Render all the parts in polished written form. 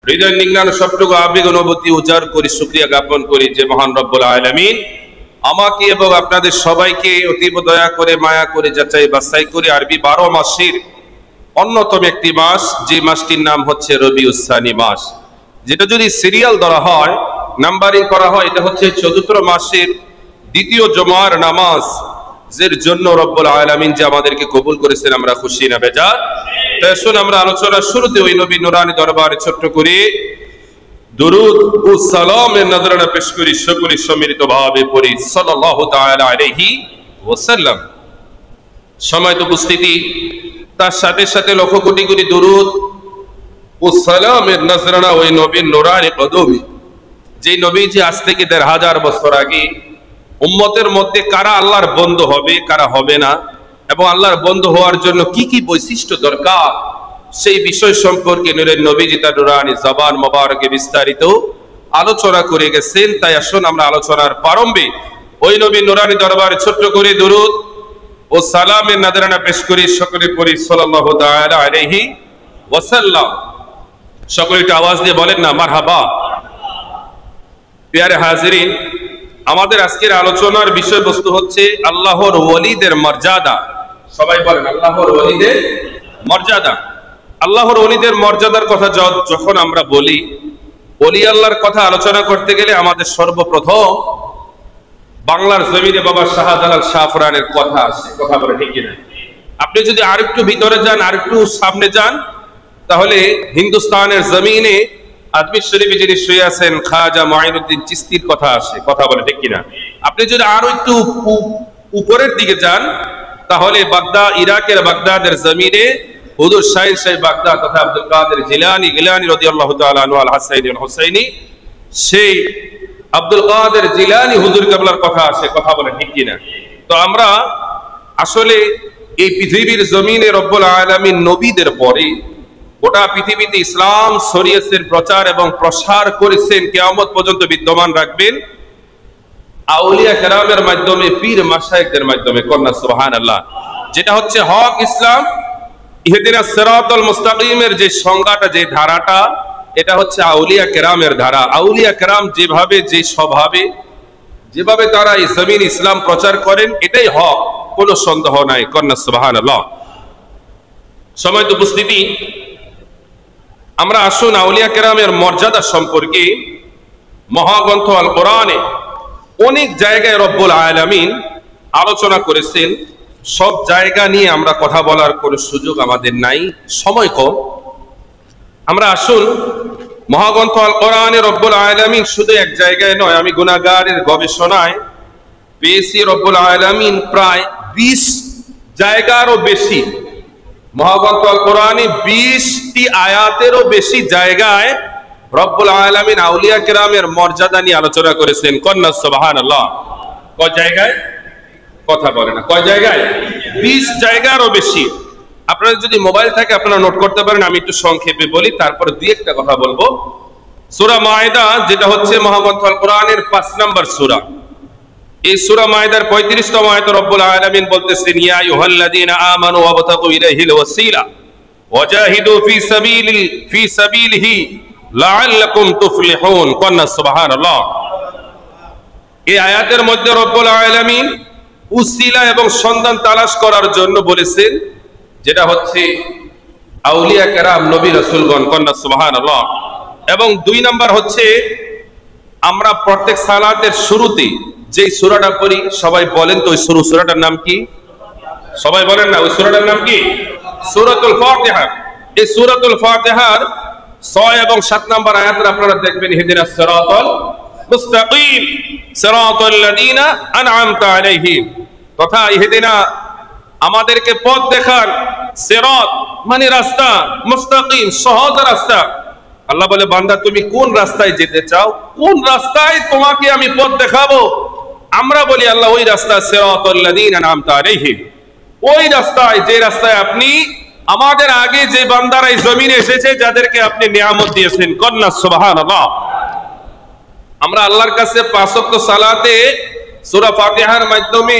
হৃদয় নিংড়ানো সবটুকু আবেগ অনুভূতি উজাড় করি, শুকরিয়া জ্ঞাপন করি যে মহান রব্বুল আলামিন আমাকে এবং আপনাদের সবাইকে অতীব দয়া করে মায়া করে যাচাই বাছাই করে আরবি 12 মাসের অন্যতম একটি মাস, যে মাসটির নাম হচ্ছে রবিউস সানি মাস, যেটা যদি সিরিয়াল ধরা হয়, নাম্বারিং করা হয়, এটা হচ্ছে চতুর্থ মাসের দ্বিতীয় জুমার নামাজ, এর জন্য রব্বুল আলামিন যে আমাদেরকে কবুল করেছেন, আমরা খুশি না বেজার? তাই আসুন আমরা আলোচনার শুরুতে ওই নবী নুরানি দরবারে ছোট্ট করে দুরুদ ও সালামের নজরানা পেশ করি, সকলে সম্মিলিত ভাবে পড়ি সাল্লাল্লাহু তাআলা আলাইহি ওয়াসাল্লাম। সম্মানিত উপস্থিতি, তার সাথে সাথে লক্ষ কোটি কোটি দুরুদ ও সালামের নজরানা ওই নবীর নুরানি কদমে, যে নবীজি আজ থেকে ১৫০০ বছর আগে উম্মতের মধ্যে কারা আল্লাহর বন্ধু হবে, কারা হবে না, এবং আল্লাহর বন্ধু হওয়ার জন্য কি কি বৈশিষ্ট্য দরকার, সেই বিষয় সম্পর্কে নূরের নবীজি তার নুরানি জবান মোবারকে বিস্তারিত আলোচনা করে গেছেন। তাই আসুন আমরা আলোচনার প্রারম্ভে ওই নবীর নুরানি দরবারে ছোট্ট করে দুরুদ ও সালামের নজরানা পেশ করি, সকলে পড়ি সাল্লাল্লাহু তাআলা আলাইহি ওয়াসাল্লাম। সকলে একটু আওয়াজ দিয়ে বলেন না মারহাবা। প্রিয় হাজিরিন, আমাদের আজকের আলোচনার বিষয়বস্তু হচ্ছে আল্লাহর ওয়ালিদের মর্যাদা। সবাই বলেন আল্লাহর ওয়ালিদের মর্যাদা। আল্লাহর ওয়ালিদের মর্যাদার কথা যখন আমরা বলি, ওলি আল্লাহর কথা আলোচনা করতে গেলে আমাদের সর্বপ্রথম বাংলার জমিনে বাবা শাহজালাল শাহফরানের কথা আসে। কথা বলে ঠিক কিনা? আপনি যদি আরেকটু ভিতরে যান, আরেকটু সামনে যান, তাহলে হিন্দুস্তানের জমিনে আজমির শরীফে যিনি শুয়ে আছেন খাজা মুঈনুদ্দিন চিশতির কথা আসে। কথা বলে ঠিক কিনা? আপনি যদি আরো একটু উপরের দিকে যান, তাহলে বাগদাদ, ইরাকের বাগদাদের জমিনে হুজুর শাহিন সাহেব বাগদাদ তথা আব্দুল কাদের জিলানী রাদিয়াল্লাহু তাআলা আনহু আল হাসাইনি আল হুসাইনি, সেই আব্দুল কাদের জিলানী হুজুর কেবলার কথা আসে। কথা বলে ঠিক কিনা? তো আমরা আসলে এই পৃথিবীর জমিনে রব্বুল আলামিন নবীদের পরে গোটা পৃথিবীতে ইসলাম শরীয়তের প্রচার এবং প্রসার করেছেন, কিয়ামত পর্যন্ত বিদ্যমান রাখবেন আউলিয়া কেরামের মাধ্যমে, পীর মাশায়েখদের মাধ্যমে। কন্যা সুবহানাল্লাহ। যেটা হচ্ছে হক ইসলাম, ইহদিনাস সিরাতাল মুস্তাকিমের যে সংজ্ঞাটা, যে ধারাটা, এটা হচ্ছে আউলিয়া কেরামের ধারা। আউলিয়া কেরাম যেভাবে, যে স্বভাবে, যেভাবে তারা এই জমিন ইসলাম প্রচার করেন, এটাই হক, কোনো সন্দেহ নাই। কন্যা সুবহানাল্লাহ। সম্মানিত উপস্থিতি, আমরা আসুন আউলিয়া কেরামের মর্যাদা সম্পর্কে মহাগ্রন্থ আল কোরআনে অনেক জায়গায় রব্বুল আলামিন আলোচনা করেছেন। সব জায়গা নিয়ে আমরা কথা বলার কোনো সুযোগ আমাদের নাই, সময় কম। আমরা আসুন মহাগ্রন্থ আল কোরআনে রব্বুল আলামিন শুধু এক জায়গায় নয়, আমি গুনাহগারের গবেষণায় পেয়েছি রব্বুল আলামিন প্রায় 20 জায়গারও বেশি, মহাগ্রন্থ আল কোরআনে 20টি আয়াতেরও বেশি জায়গায় রব্বুল আলামিন আউলিয়া কেরামের মর্যাদা নিয়ে আলোচনা করেছেন। কন্যা সুবহানাল্লাহ। কয় জায়গায়? কথা বলে না। কয় জায়গায়? 20 জায়গারও বেশি। আপনাদের যদি মোবাইল থাকে আপনারা নোট করতে পারেন, আমি একটু সংক্ষেপে বলি, তারপরে দুই একটা কথা বলবো। সূরা মায়দা, যেটা হচ্ছে মহাগ্রন্থ আল কোরআনের 5 নম্বর সূরা, এই সূরা মায়দার 35তম আয়াতে রব্বুল আলামিন বলতেছেন, ইয়া আইয়ুহাল্লাযীনা আমানু ওয়াবতাগু ইলাইহিল ওয়াসিলা ওয়াজাহিদু ফি সাবিলিহি লাআল্লাকুম তুফলিহুন। কন্যা সুবহানাল্লাহ। এই আয়াতের মধ্যে রব্বুল আলামিন উসিলা এবং সন্ধান তালাশ করার জন্য বলেছেন, যেটা হচ্ছে আউলিয়া কেরাম, নবী রাসূলগণ। কন্যা সুবহানাল্লাহ। এবং 2 নাম্বার হচ্ছে আমরা প্রত্যেক সালাতের শুরুতে যে সূরাটা পড়ি, সবাই বলেন তো ওই সূরাটার নাম কি? সবাই বলেন না, ওই সূরাটার নাম কি? সূরাতুল ফাতিহা। এই সূরাতুল ফাতিহার 6 এবং 7 নম্বর আয়াতে আপনারা দেখবেন, ইহদিনাস সিরাতাল মুস্তাকিম সিরাতাল লাযিনা আন'আমতা আলাইহিম, তথা ইহদিনা, আমাদেরকে পথ দেখান, সিরাত মানে রাস্তা, মুস্তাকিম সহজ রাস্তা। আল্লাহ বলে, বান্দা তুমি কোন রাস্তায় যেতে চাও, কোন রাস্তায় তোমাকে আমি পথ দেখাবো? আমরা বলি আল্লাহ ওই রাস্তা সিরাতাল লাযিনা আন'আমতা আলাইহিম, ওই রাস্তায়, যে রাস্তায় আপনি আমাদের আগে যে বান্দারা এই জমিনে এসেছে, যাদেরকে আপনি নিয়ামত দিয়েছেন। কন্যা সুবহানাল্লাহ। আমরা আল্লাহর কাছে 5 ওয়াক্ত সালাতে সূরা ফাতিহার মাধ্যমে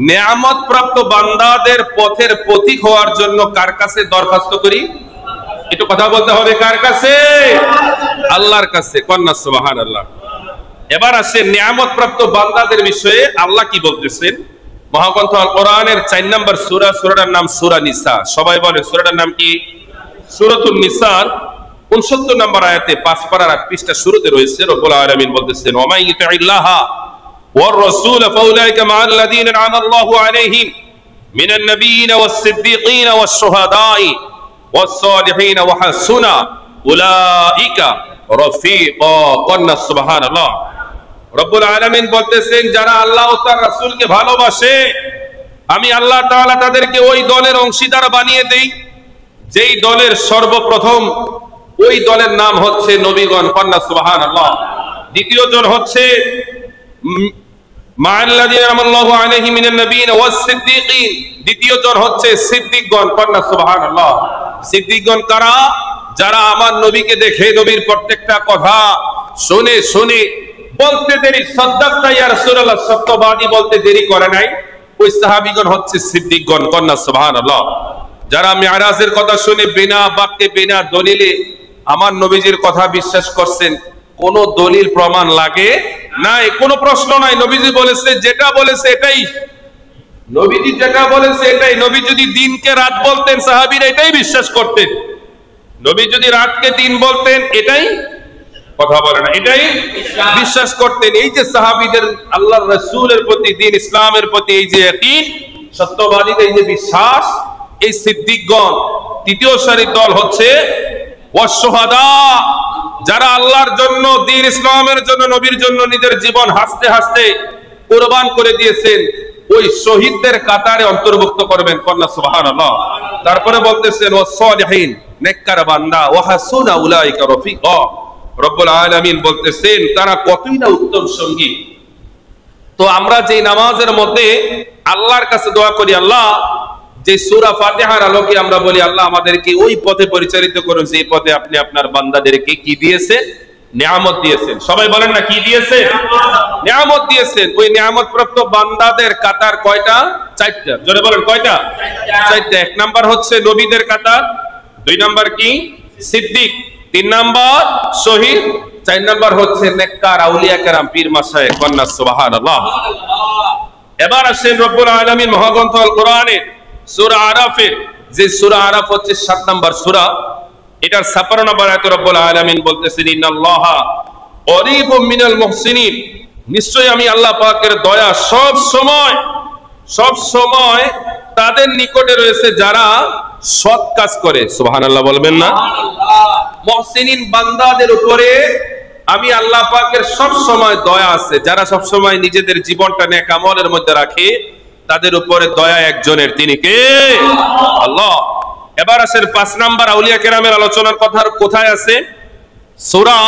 নিয়ামত প্রাপ্ত বান্দাদের পথের পথিক হওয়ার জন্য কার কাছে দরখাস্ত করি? একটু কথা বলতে হবে, কার কাছে? আল্লাহর কাছে। কন্যা সুবহানাল্লাহ। এবার আসে নিয়ামত প্রাপ্ত বান্দাদের বিষয়ে আল্লাহ কি বলতেছেন। মহাগ্রন্থ আল কোরআনের 4 নম্বর সূরা, সূরাটার নাম সূরা নিসা। সবাই বলে সূরাটার নাম কি? সূরাতুন নিসার 69 নম্বর আয়াতে 5 পারার 8 পৃষ্ঠা শুরুতে রয়েছে রব্বুল আলামিন বলতেছেন, ওয়া মান ইউতিইল্লাহা ওয়ার রাসূল ফাউলাইকা মা'আল লাযীনা আনআমা আল্লাহু আলাইহিম মিনান নাবিয়্যিনা ওয়াস-সিদ্দীকিনা ওয়াশ-শুহাদা'i ওয়াস-সালিহিনা ওয়া হাসুনা উলাইকা রাফীকা। কন্না সুবহানাল্লাহ। রব্বুল আলামিন বলতেছেন, যারা আল্লাহ ও তার রাসূলকে ভালোবাসে আমি আল্লাহ তাআলা তাদেরকে ওই দলের অংশীদার বানিয়ে দেই যেই দলের সর্বপ্রথম ওই দলের নাম হচ্ছে নবীগণ। কন্যা সুবহানাল্লাহ। দ্বিতীয় জন হচ্ছে মা'আল্লাযীনা আনাল্লাহু আলাইহিম মিনান নাবিয়্যিনা ওয়াস-সিদ্দীকিন। দ্বিতীয় জন হচ্ছে সিদ্দিকগণ। কন্যা সুবহানাল্লাহ। সিদ্দিকগণ কারা? যারা আমার নবীকে দেখে নবীর প্রত্যেকটা কথা শুনে শুনে বলতে দেরি সাদ্দাকতা ইয়া রাসূলুল্লাহ, সত্যবাদী বলতে দেরি করে নাই, ওই সাহাবীগণ হচ্ছে সিদ্দিকগণ। কন্যা সুবহানাল্লাহ। যারা মিরাজের কথা শুনে বিনা বাক্যে বিনা দলিলে আমার নবীজির কথা বিশ্বাস করছেন, কোন দলিল প্রমাণ লাগে নাই, কোনো প্রশ্ন নাই। নবীজি বলেছে যেটা বলেছে এটাই, নবীজি যেটা বলেছে এটাই। নবী যদি দিনকে রাত বলতেন সাহাবীরা এটাই বিশ্বাস করতেন, নবী যদি রাতকে দিন বলতেন এটাই, কথা বলে না, এটাই বিশ্বাস করতেন। এই যে সাহাবীদের আল্লাহর রাসূলের প্রতি, দ্বীন ইসলামের প্রতি এই যে ইয়াকিন, সত্যবাদীদের এই যে বিশ্বাস, এই সিদ্দিকগণ। তৃতীয় সারির দল হচ্ছে ওয়াশ-শুহাদা, যারা আল্লাহর জন্য, দ্বীন ইসলামের জন্য, নবীর জন্য নিজের জীবন হাসতে হাসতে কুরবান করে দিয়েছেন, ওই শহীদদের কাতারে অন্তর্ভুক্ত করবেন। কন্যা সুবহানাল্লাহ। তারপরে বলতেছেন ওয়াস-সালিহিন, নেককার বান্দা, ওয়া হাসুনা উলাইকা রাফীকা। রব্বুল আলামিন বলতেছেন তারা কতই না উত্তম সঙ্গী। তো আমরা যে নামাজের মধ্যে আল্লাহর কাছে দোয়া করি, আল্লাহ যে সূরা ফাতিহার আলোকে আমরা বলি, আল্লাহ আমাদেরকে ওই পথে পরিচালিত করুন যে পথে আপনি আপনার বান্দাদেরকে কি দিয়েছেন? নিয়ামত দিয়েছেন। সবাই বলেন না, কি দিয়েছেন? নিয়ামত দিয়েছেন। ওই নিয়ামত প্রাপ্ত বান্দাদের কাতার কয়টা? 4টা। জোরে বলেন কয়টা? 4টা। 1 নাম্বার হচ্ছে নবীদের কাতার, 2 নাম্বার কি? সিদ্দিক, 3 নাম্বার শহীদ, 4 নাম্বার হচ্ছে নেককার আউলিয়া কেরাম, পীর মাশায়েখ। কন্যা সুবহানাল্লাহ। এবার আসেন রব্বুল আলামিন মহাগ্রন্থ আল কোরআনের সূরা আরাফের, যে সূরা আরাফ হচ্ছে 7 নাম্বার সূরা, এটার 56 নম্বর আয়াতে রব্বুল আলামিন বলতেছেন, ইন্নাল্লাহা করিবুম মিনাল মুহসিনিন, নিশ্চয়ই আমি আল্লাহ পাকের দয়া সব সময় তাদের নিকটে রয়েছে যারা সৎ কাজ করে। সুবহানাল্লাহ বলবেন না? মুহসিনিন বান্দাদের উপরে আমি আল্লাহ পাকের সব সময় দয়া আছে। যারা সব সময় নিজেদের জীবনটা নেক আমলের মধ্যে রাখে তাদের উপরে দয়া একজনের, তিনি কে? আল্লাহ। এবার আসেন 5 নাম্বার আউলিয়া কেরামের আলোচনার কথা কোথায় আছে? সূরা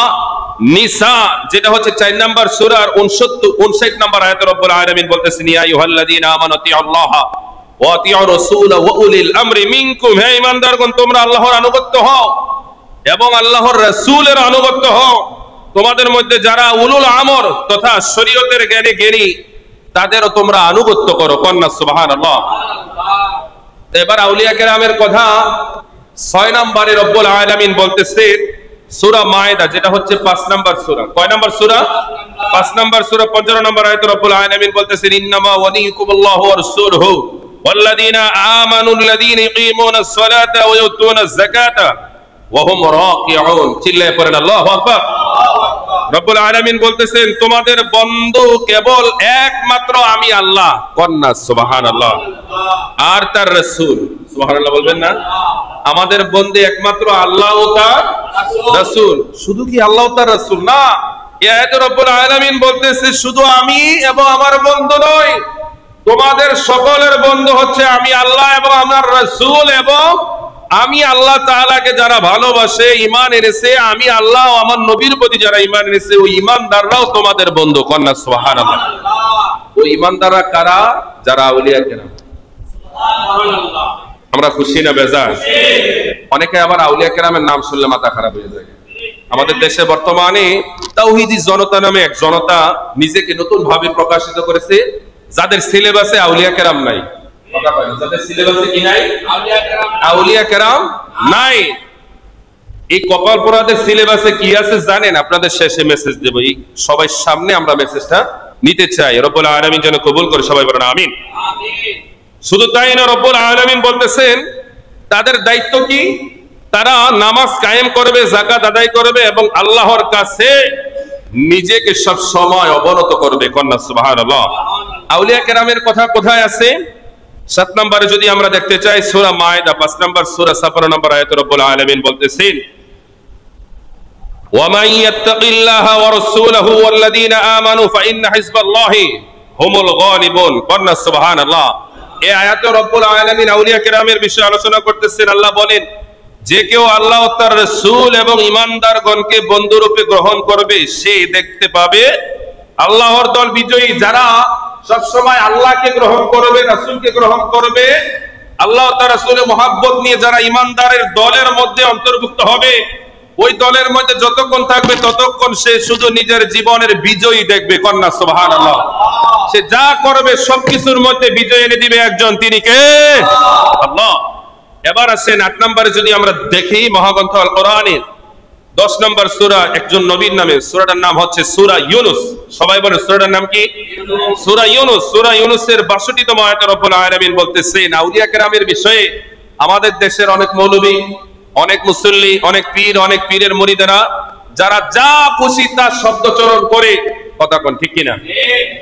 নিসা, যেটা হচ্ছে 4 নাম্বার সূরার 59 নাম্বার আয়াতে রব্বুল আলামিন বলতেছেন, ইয়া আইয়ুহাল্লাযীনা আমানু আতিউল্লাহা ওয়া আতিউর রাসূলা ওয়া উলিল আমরি মিনকুম, হে ঈমানদারগণ তোমরা আল্লাহর আনুগত্য হও এবং আল্লাহর রাসূলের আনুগত্য হও। তোমাদের মধ্যে যারা উলুল আমর তথা শরীয়তের জ্ঞানী তাদেরও তোমরা আনুগত্য করো। কন্যা সুবহানাল্লাহ। এবার আউলিয়া কেরামের কথা 6 নম্বরে রব্বুল আলামিন বলতেছেন সূরা মায়েদা, যেটা হচ্ছে 5 নাম্বার সূরা। কয় নাম্বার সূরা? 5 নাম্বার সূরা 15 নম্বর আয়াতে রব্বুল আলামিন বলতেছেন, ইন্নামা ওয়ালিয়ুকুমুল্লাহু ওয়া রাসূলুহু ওয়াল্লাযীনা আমানুল্লাযীনা ইয়ুকিমুনাস সালাতা ওয়া ইউতুনাজ যাকাতা ওয়া হুম রাকিউন। চিল্লায়ে পড়েন আল্লাহু আকবার। রব্বুল আলামিন বলতেছেন তোমাদের বন্ধু কেবল একমাত্র আমি আল্লাহ। কন্যা সুবহানাল্লাহ। আর তার রাসূল। সুবহানাল্লাহ বলবেন না? আমাদের বন্ধু একমাত্র আল্লাহ ও তার রাসূল। শুধু কি আল্লাহ ও তার রাসূল না, এই আয়াতে রব্বুল আলামিন বলতেছে শুধু আমি এবং আমার বন্ধু নয়, তোমাদের সকলের বন্ধু হচ্ছে আমি আল্লাহ এবং আমার রাসূল। এবং আমি আল্লাহ তাআলাকে যারা ভালোবাসে, ঈমান এনেছে, আমি আল্লাহ ও আমার নবীর প্রতি যারা ঈমান এনেছে, ওই ঈমানদাররাও তোমাদের বন্ধু। কন্যা সুবহানাল্লাহ। ওই ঈমানদাররা কারা? যারা আউলিয়া কেরাম। সুবহানাল্লাহ। আমরা খুশি না বেজার? অনেকে আবার আউলিয়া কেরামের নাম শুনলে মাথা খারাপ হয়ে যায়। আমাদের দেশে বর্তমানে তাওহীদি জনতা নামে এক জনতা নিজেকে নতুন ভাবে প্রকাশিত করেছে, যাদের সিলেবাসে আউলিয়া কেরাম নাই। যাদের সিলেবাসে কি নাই? আউলিয়া কেরাম নাই। এই কপাল পোড়াদের সিলেবাসে কি আছে জানেন? আপনাদের শেষে মেসেজ দেব, এই সবাই সামনে আমরা মেসেজটা নিতে চাই। রব্বুল আলামিন যেন কবুল করে, সবাই বলেন আমিন। শুধু তাই না, রব্বুল আলামিন বলতেছেন তাদের দায়িত্ব কি? তারা নামাজ কায়েম করবে, যাকাত আদায় করবে এবং আল্লাহর কাছে নিজেকে সব সময় অবনত করবে। কন্যা সুবহানাল্লাহ। আউলিয়া কেরামের কথা কোথায় আছে? 7 নম্বরে যদি আমরা দেখতে চাই, সূরা মায়েদা 5 নম্বর সূরা 56 নম্বর আয়াতে রব্বুল আলামিন বলতেছেন, وَمَن يَتَّقِ اللَّهَ وَرَسُولَهُ وَالَّذِينَ آمَنُوا فَإِنَّ حِزْبَ اللَّهِ هُمُ الْغَالِبُونَ। কন্যা সুবহানাল্লাহ। এই আয়াতে রব্বুল আলামিন আউলিয়া কেরামের বিষয়ে আলোচনা করতেছেন। আল্লাহ বলেন, যে কেউ আল্লাহ ও তার রাসূল এবং ঈমানদারগণকে বন্ধুরূপে গ্রহণ করবে সে দেখতে পাবে আল্লাহর দল বিজয়ী। যারা সব সময় আল্লাহকে গ্রহণ করবে, রাসূলকে গ্রহণ করবে, আল্লাহ ও তার রাসূলের মহব্বত নিয়ে যারা ঈমানদারের দলের মধ্যে অন্তর্ভুক্ত হবে, ওই দলের মধ্যে যতক্ষণ থাকবে ততক্ষণ সে শুধু নিজের জীবনের বিজয়ী দেখবে। কন্যা সুবহানাল্লাহ। সে যা করবে সবকিছুর মধ্যে বিজয় এনে দিবে একজন, তিনি কে? আল্লাহ। এবার আসেন 8 নম্বরে যদি আমরা দেখি, মহাগ্রন্থ আল কোরআনের 10 নম্বর সূরা, একজন নবীর নামে, সূরাটার নাম হচ্ছে সূরা ইউনুস। সবাই বলে সূরাটার নাম কি? সূরা ইউনুস। সূরা ইউনুসের 62তম আয়াতে রব্বুল আলামিন বলতেছেন আউলিয়া কেরামের বিষয়ে। আমাদের দেশের অনেক মৌলবী, অনেক মুসল্লি, অনেক পীর, অনেক পীরের মুরিদেরা যারা যা খুশি তা শব্দ চয়ন করে, কথা কোন ঠিক কিনা?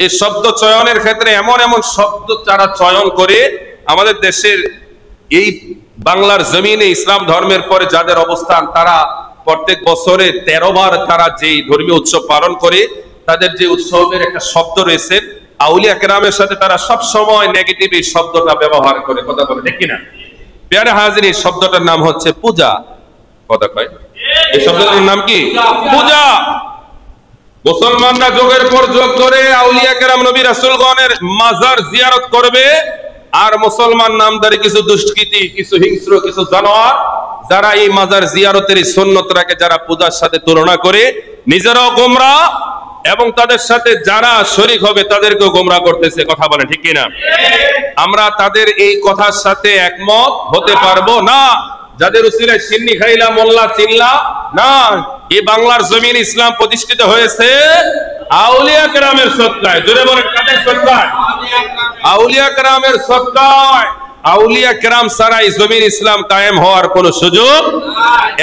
এই শব্দ চয়নের ক্ষেত্রে এমন এমন শব্দ যারা চয়ন করে, আমাদের দেশের এই বাংলার জমিনে ইসলাম ধর্মের পরে যাদের অবস্থান, তারা প্রত্যেক বছরে 13 বার তারা যে ধর্মীয় উৎসব পালন করে, তাদের যে উৎসবের একটা শব্দ রয়েছে, আউলিয়া কেরামের সাথে তারা সব সময় নেগেটিভ এই শব্দটা ব্যবহার করে, কথা বলে ঠিক কিনা? প্যারে হাজির, এই শব্দটার নাম হচ্ছে পূজা। কথা কয়, এই শব্দটার নাম কি? পূজা। মুসলমানরা যোগের পর যোগ করে আউলিয়া কেরাম, নবী রাসূলগণের মাজার জিয়ারত করবে, আর মুসলমান নামধারী কিছু দুষ্কৃতী, কিছু হিংস্র, কিছু জানোয়ার যারা এই মাজার জিয়ারতের এই সুন্নতটাকে যারা পূজার সাথে তুলনা করে, নিজেরাও গোমরাহ এবং তাদের সাথে যারা শরীক হবে তাদেরকেও গোমরাহ করতেছে। কথা বলে ঠিক কিনা? আমরা তাদের এই কথার সাথে একমত হতে পারবো না। যাদের উসিলায় সিন্নি খাইলা, মোল্লা চিল্লা না, এই বাংলার জমিন ইসলাম প্রতিষ্ঠিত হয়েছে আউলিয়া কেরামের সদকায়। জোরে বলেন, কাদের সদকায়? আউলিয়া কেরামের সদকায়। আউলিয়া কেরাম ছাড়া এই জমিন ইসলাম কায়েম হওয়ার কোনো সুযোগ।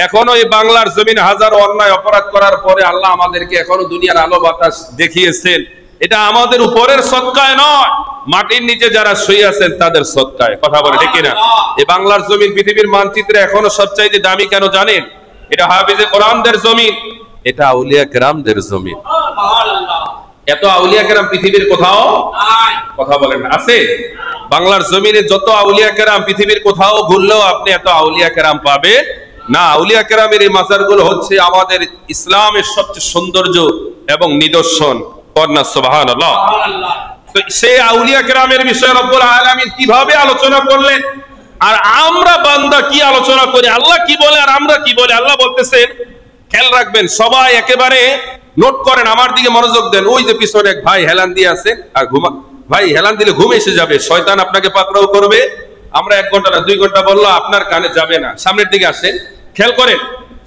এখনো এই বাংলার জমিন হাজারো অন্যায় অপরাধ করার পরে আল্লাহ আমাদেরকে এখনো দুনিয়ার আলো বাতাস দেখিয়েছেন। এটা আমাদের উপরের সদকায় নয়, মাটির নিচে যারা শুয়ে আছেন তাদের সদকায়। কথা বলে ঠিক কিনা? এই বাংলার জমিন পৃথিবীর মানচিত্রে এখনো সবচাইতে দামি কেন জানেন? এটা হাফিজে কোরআনদের জমিন, এটা আউলিয়া কেরামদের জমিন। এত আউলিয়া কেরাম পৃথিবীর কোথাও নাই। কথা বলেন, আছে? বাংলার জমিনে যত আউলিয়া কেরাম পৃথিবীর কোথাও ঘুরলেও আপনি এত আউলিয়া কেরাম পাবে না। আউলিয়া কেরামের এই মাজারগুলো হচ্ছে আমাদের ইসলামের সবচেয়ে সৌন্দর্য এবং নিদর্শন। কন্যা সুবহানাল্লাহ। তো সেই আউলিয়া কেরামের বিষয়ে রব্বুল আলামিন কিভাবে আলোচনা করলেন, আর আমরা বান্দা কি আলোচনা করি, আল্লাহ কি বলে আর আমরা কি বলি। আল্লাহ বলতেছেন, খেয়াল রাখবেন, সবাই একেবারে নোট করেন, আমার দিকে মনোযোগ দেন। ওই যে পিছনে এক ভাই হেলান দিয়ে আছেন, আর ভাই হেলান দিলে ঘুম এসে যাবে, শয়তান আপনাকে পাকড়াও করবে। আমরা 1 ঘন্টা না 2 ঘন্টা বললো আপনার কানে যাবে না। সামনের দিকে আসেন, খেয়াল করেন।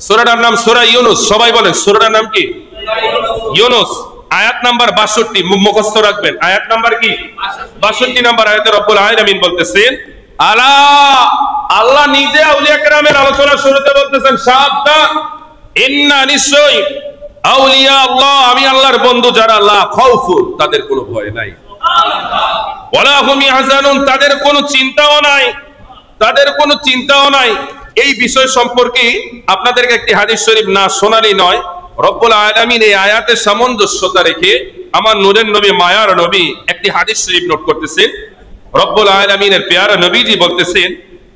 সূরাটার নাম সূরা ইউনুস। সবাই বলেন সূরাটার নাম কি? ইউনুস। আয়াত নাম্বার 62 মুখস্থ রাখবেন। আয়াত নাম্বার কি? 62 নাম্বার আয়াতে রব্বুল আলামিন বলতেছেন, আলা, আল্লাহ নিজে আউলিয়া কেরামের আলোচনা শুরুতে বলতেছেন, সাবধান, ইন্না, নিশ্চয়ই, আউলিয়া আল্লাহ, আমি আল্লাহর বন্ধু যারা, লা খাউফুন, তাদের কোনো ভয় নাই, ওয়ালা হুম ইয়াহজানুন, তাদের কোনো চিন্তাও নাই, তাদের কোনো চিন্তাও নাই। এই বিষয় সম্পর্কে আপনাদেরকে একটি হাদিস শরীফ না শোনালেই নয়। রব্বুল আলামিন এই আয়াতের সামঞ্জস্যতা রেখে আমার নূরের নবী, মায়ার নবী একটি হাদিস শরীফ নোট করতেছেন। রব্বুল আলামিনের প্যারা নবীজি বলতেছেন,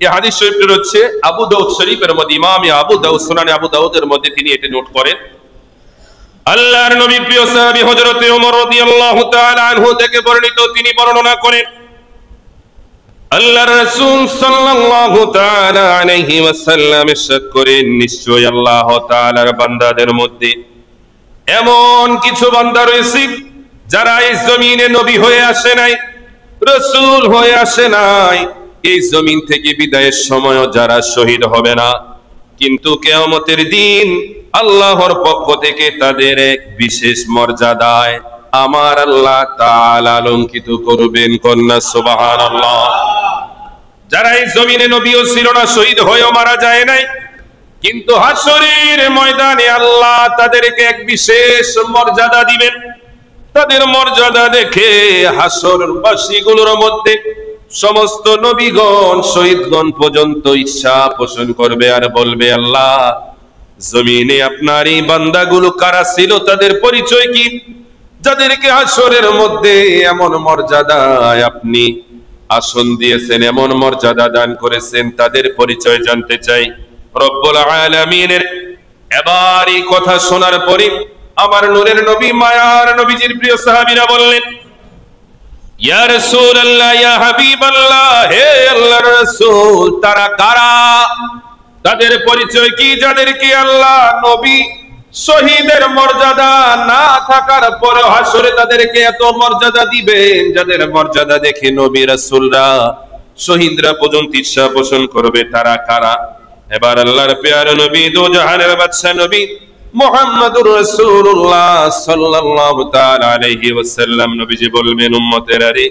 এই হাদিস শরীফটি হচ্ছে আবু দাউদ শরীফের মধ্যে, ইমাম আবু দাউদ, সুনানে আবু দাউদের মধ্যে তিনি এটি নোট করেন। আল্লাহর নবী প্রিয় সাহাবী হযরত ওমর রাদিয়াল্লাহু তাআলা আনহু থেকে বর্ণিত, তিনি বর্ণনা করেন, আল্লাহর রাসূল সাল্লাল্লাহু তাআলা আলাইহি ওয়াসাল্লাম ইরশাদ করেন, নিশ্চয়ই আল্লাহ তাআলার বান্দাদের মধ্যে এমন কিছু বান্দা রয়েছে যারা এই জমিনে নবী হয়ে আসে নাই, রাসূল হয়ে আসে নাই, এই জমিন থেকে বিদায়ের সময়ও যারা শহীদ হবে না, কিন্তু কিয়ামতের দিন আল্লাহর পক্ষ থেকে তাদের এক বিশেষ মর্যাদায় আমার আল্লাহ তাআলা অলঙ্কিত করবেন। কন্যা সুবহানাল্লাহ। যারা এই জমিনে নবীও ছিল না, শহীদ হয়েও মারা যায় নাই, কিন্তু হাসরের ময়দানে আল্লাহ তাদেরকে এক বিশেষ মর্যাদা দিবেন। তাদের মর্যাদা দেখে হাসরবাসীগুলোর মধ্যে সমস্ত নবীগণ শহীদগণ পর্যন্ত ঈর্ষা পোষণ করবে আর বলবে, আল্লাহ জমিনে আপনার এই বান্দাগুলো কারা ছিল, তাদের পরিচয় কি, যাদেরকে হাসরের মধ্যে এমন মর্যাদায় আপনি আসন দিয়েছেন, এমন মর্যাদা দান করেছেন, তাদের পরিচয় জানতে চাই। রব্বুল আলামিনের এবার এই কথা শোনার পরে আমার নূরের নবী মায়ার নবীজির প্রিয় সাহাবীরা বললেন, ইয়া রাসূলুল্লাহ, ইয়া হাবিবাল্লাহ, হে আল্লাহর রাসূল, তারা কারা, তাদের পরিচয় কি, যাদেরকে আল্লাহ নবী শহীদের মর্যাদা না থাকার পরে হাসরে তাদেরকে এত মর্যাদা দিবেন, যাদের মর্যাদা দেখে নবী রাসূলরা শহীদরা পর্যন্ত ঈর্ষা পোষণ করবে, তারা কারা? এবার আল্লাহর প্যারা নবী, দো জাহানের বাদশা নবী মুহাম্মদুর রাসূলুল্লাহ সাল্লাল্লাহু তাআলা আলাইহি ওয়াসাল্লাম নবীজি বলবেন, উম্মতেরা রে,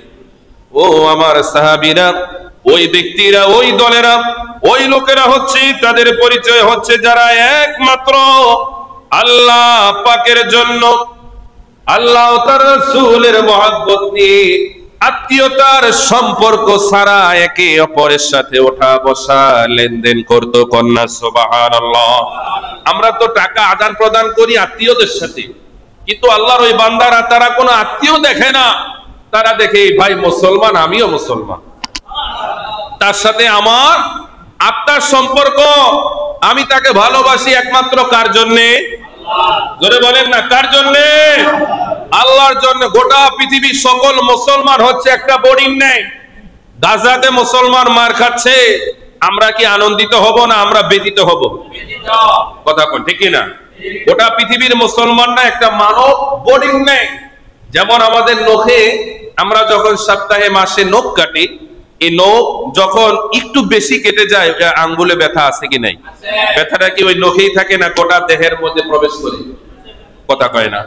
ও আমার সাহাবীরা, ওই ব্যক্তিরা, ওই দলেরা, ওই লোকেরা হচ্ছে, তাদের পরিচয় হচ্ছে যারা একমাত্র আল্লাহ পাকের জন্য, আল্লাহ ও তার রাসূলের মহব্বত নিয়ে আত্মীয়তার সম্পর্ক ছাড়া একে অপরের সাথে ওঠা বসা লেনদেন করত। কন্যা সুবহানাল্লাহ। আমরা তো টাকা আদান প্রদান করি আত্মীয়দের সাথে, কিন্তু আল্লাহর ওই বান্দারা তারা কোনো আত্মীয় দেখে না, তারা দেখে এই ভাই মুসলমান, আমিও মুসলমান, তার সাথে আমার আত্মার সম্পর্ক, আমি তাকে ভালোবাসি একমাত্র কার জন্যে? জোরে বলেন না, কার জন্যে? আল্লাহর জন্য। গোটা পৃথিবীর সকল মুসলমান হচ্ছে একটা বোর্ডিং নেই, গাজাতে মুসলমান মার খাচ্ছে, আমরা কি আনন্দিত হব না আমরা ব্যতীত হব? কথা কোন ঠিক না? গোটা পৃথিবীর মুসলমানরা একটা মানব বোর্ডিং নেই। যেমন আমাদের নখে, আমরা যখন সপ্তাহে মাসে নখ কাটি, এই নখ যখন একটু বেশি কেটে যায় আঙ্গুলে ব্যথা আছে কি নাই? ব্যথাটা কি ওই নখেই থাকে না গোটা দেহের মধ্যে প্রবেশ করে? কথা কয় না,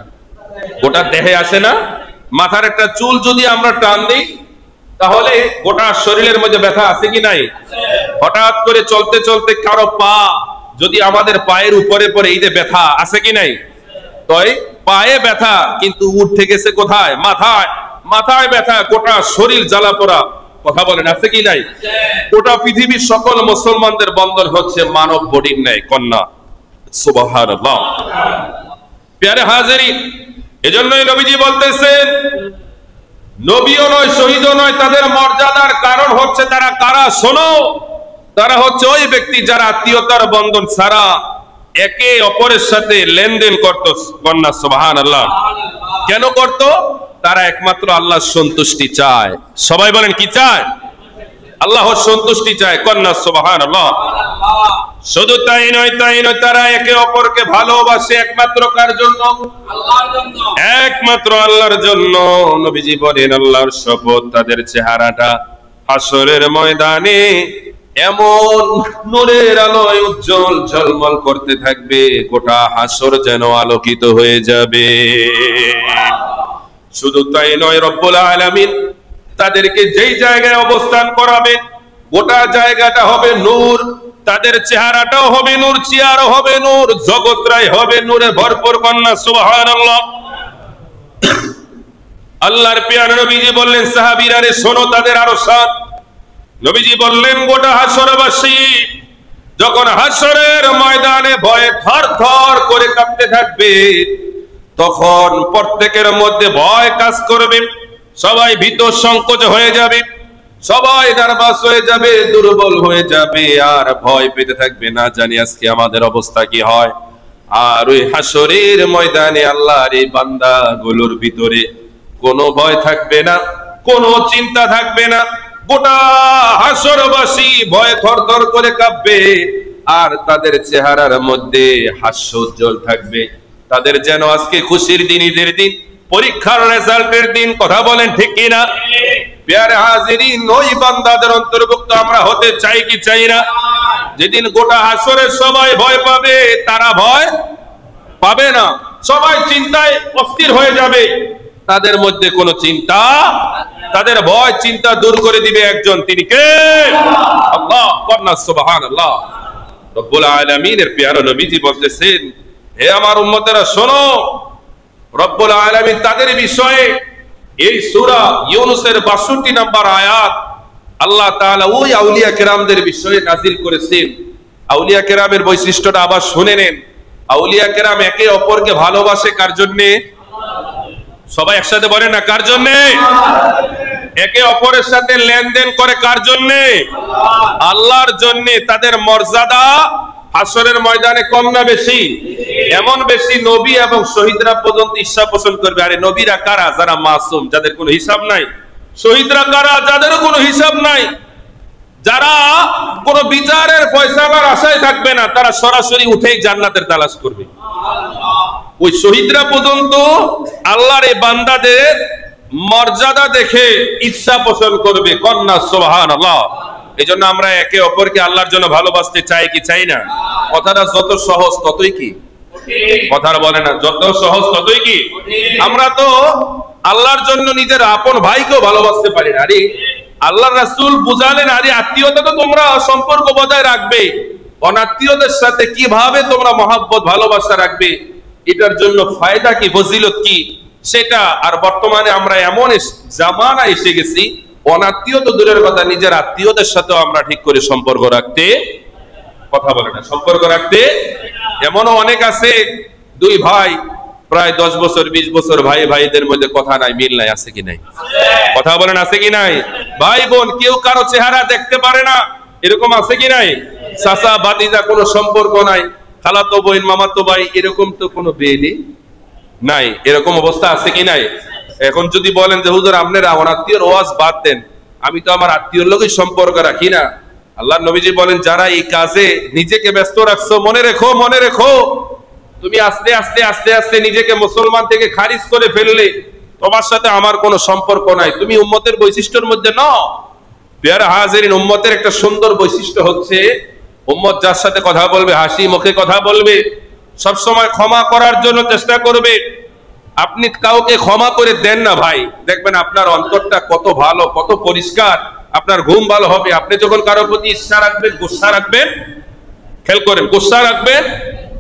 গোটা দেহে আসে না? মাথার একটা চুল যদি আমরা টান দিই তাহলে গোটা শরীরের মধ্যে ব্যথা আছে কি নাই? হঠাৎ করে চলতে চলতে কারো পা যদি আমাদের পায়ের উপরে পড়ে, এই যে ব্যথা আছে কি নাই? তাই পায়ে ব্যথা, কিন্তু উঠতে গেছে কোথায়? মাথায়। মাথায় ব্যথা, গোটা শরীর জ্বালা পোড়া। কথা বলেন আছে কি নাই? গোটা পৃথিবীর সকল মুসলমানদের বন্ধন হচ্ছে মানব বডির ন্যায়। কন্যা সুবহানাল্লাহ। প্যারে হাজিরিন, এজন্যই নবীজি বলতেছেন, নবীও নয় শহীদও নয়, তাদের মর্যাদার কারণ হচ্ছে তারা কারা? শোনো, তারা হচ্ছে ওই ব্যক্তি যারা আত্মীয়তার বন্ধন ছাড়া একে অপরের সাথে লেনদেন করত। কন্যা সুবহানাল্লাহ। কেন করত? তারা একমাত্র আল্লাহর সন্তুষ্টি চায়। সবাই বলেন কি চায়? আল্লাহর সন্তুষ্টি চায়। কন্যা সুবহানাল্লাহ। শুধু তাই নয়, তারা একে অপরকে ভালোবাসে একমাত্র কার জন্য? আল্লাহর জন্য। একমাত্র আল্লাহর জন্য। নবীজি বলেন, আল্লাহর শপথ, তাদের চেহারাটা হাসরের ময়দানে এমন নূরের আলোয় উজ্জ্বল ঝলমল করতে থাকবে, গোটা হাসর যেন আলোকিত হয়ে যাবে। শুধু তাই নয়, রব্বুল আলামিন তাদেরকে যেই জায়গায় অবস্থান করাবেন গোটা জায়গাটা হবে নূর, তাদের চেহারাটাও হবে নূর, চেয়ারও হবে নূর, জগৎটাই হবে নূরে ভরপুর। কন্যা সুবহানাল্লাহ। আল্লাহর প্রিয় নবীজি বললেন, সাহাবীরা রে শোনো তাদের আরো সাত। নবীজি বললেন, গোটা হাসরবাসী যখন হাসরের ময়দানে ভয়ে থরথর করে কাঁপতে থাকবে, তখন প্রত্যেকের মধ্যে ভয় কাজ করবে, সবাই ভীত সংকোচ হয়ে যাবে, সবাই নার্ভাস হয়ে যাবে, দুর্বল হয়ে যাবে, আর ভয় পেতে থাকবে, না জানি আজকে আমাদের অবস্থা কি হয়। আর ওই হাসরের ময়দানে আল্লাহর এই বান্দাগুলোর ভিতরে কোনো ভয় থাকবে না, কোনো চিন্তা থাকবে না, গোটা হাসরবাসী ভয়ে থরথর করে কাঁপবে, আর তাদের চেহারার মধ্যে হাস্যোজ্জ্বল থাকবে। তাদের যেন আজকে খুশির দিন, ঈদের দিন, পরীক্ষার রেজাল্টের দিন। কথা বলেন ঠিক কিনা? প্যারে হাজিরিন, ওই বান্দাদের অন্তর্ভুক্ত আমরা হতে চাই কি চাই না? যেদিন গোটা হাসরের সবাই ভয় পাবে, তারা ভয় পাবে না। সবাই চিন্তায় অস্থির হয়ে যাবে, তাদের মধ্যে কোনো চিন্তা, তাদের ভয় চিন্তা দূর করে দিবে একজন, তিনি কে? আল্লাহ। কন্যা সুবহানাল্লাহ। রব্বুল আলামিনের প্যারা নবীজি বলতেছেন, হে আমার উম্মতেরা শোনো, রব্বুল আলামিন তাদের বিষয়ে এই সূরা ইউনূসের ৬২ নম্বর আয়াত আল্লাহ তাআলা ওই আউলিয়া কেরামদের বিষয়ে নাযিল করেছেন। আউলিয়া কেরামের বৈশিষ্ট্যটা আবার শুনে নেন। আউলিয়া কেরাম একে অপরকে ভালোবাসে কার জন্যে? সবাই একসাথে বলে না, কার জন্যে? একে অপরের সাথে লেনদেন করে কার জন্যে? আল্লাহর জন্যে। তাদের মর্যাদা হাসরের ময়দানে কম না বেশি? এমন বেশি, নবী এবং শহীদরা পর্যন্ত ঈর্ষা পোষণ করবে। আরে নবীরা কারা? যারা মাসুম, যাদের কোনো হিসাব নাই। শহীদরা কারা? যাদেরও কোনো হিসাব নাই, যারা কোনো বিচারের ফয়সালার আশায় থাকবে না, তারা সরাসরি উঠেই জান্নাতের তালাশ করবে। ওই শহীদরা পর্যন্ত আল্লাহর এই বান্দাদের মর্যাদা দেখে ইচ্ছা পোষণ করবে। কন্যা সুবহানাল্লাহ। এই জন্য আমরা একে অপরকে আল্লাহর জন্য ভালোবাসতে চাই কি চাই না? কথাটা যত সহজ ততই কি? কথাটা বলে না, যত সহজ ততই কি? আমরা তো আল্লাহর জন্য নিজের আপন ভাইকেও ভালোবাসতে পারি না। আরে আল্লাহর রাসূল বুঝালেন, আরে আত্মীয়তা তো তোমরা সম্পর্ক বজায় রাখবে, অনাত্মীয়দের সাথে কিভাবে তোমরা মহব্বত ভালোবাসা রাখবে, এটার জন্য ফায়দা কি, ফজিলত কি, সেটা। আর বর্তমানে আমরা এমন জামানা এসে গেছি, অনাত্মীয় তো দূরের কথা, নিজের আত্মীয়দের সাথেও আমরা ঠিক করে সম্পর্ক রাখতে, কথা বলে না, সম্পর্ক রাখতে। এমনও অনেক আছে, দুই ভাই প্রায় 10 বছর 20 বছর ভাই ভাইদের মধ্যে কথা নাই, মিল নাই, আছে কি নাই? কথা বলেন, আছে কি নাই? ভাই বোন কেউ কারো চেহারা দেখতে পারে না, এরকম আছে কি নাই? চাচা ভাতিজা কোনো সম্পর্ক নাই, খালাতো বোন মামাতো ভাই এরকম তো কোনো বেলি নাই, এরকম অবস্থা আছে কি নাই? এখন যদি বলেন যে হুজুর আপনারা অনাত্মীয়র ওয়াজ বাদ দেন, আমি তো আমার আত্মীয়র লোকের সম্পর্ক রাখি না। আল্লাহর নবীজি বলেন, যারা এই কাজে নিজেকে ব্যস্ত রাখছো, মনে রেখো, মনে রেখো, তুমি আস্তে আস্তে আস্তে আস্তে নিজেকে মুসলমান থেকে খারিজ করে ফেললে, তোমার সাথে আমার কোনো সম্পর্ক নাই, তুমি উম্মতের বৈশিষ্ট্যের মধ্যে নও। প্রিয় হাজিরিন, উম্মতের একটা সুন্দর বৈশিষ্ট্য হচ্ছে, উম্মত যার সাথে কথা বলবে হাসি মুখে কথা বলবে, সব সময় ক্ষমা করার জন্য চেষ্টা করবে। আপনি কাউকে ক্ষমা করে দেন না ভাই, দেখবেন আপনার অন্তরটা কত ভালো, কত পরিষ্কার, আপনার ঘুম ভালো হবে। আপনি যখন কারোর প্রতি ঈর্ষা রাখবেন, গুসা রাখবেন, খেয়াল করেন, গুসা রাখবেন,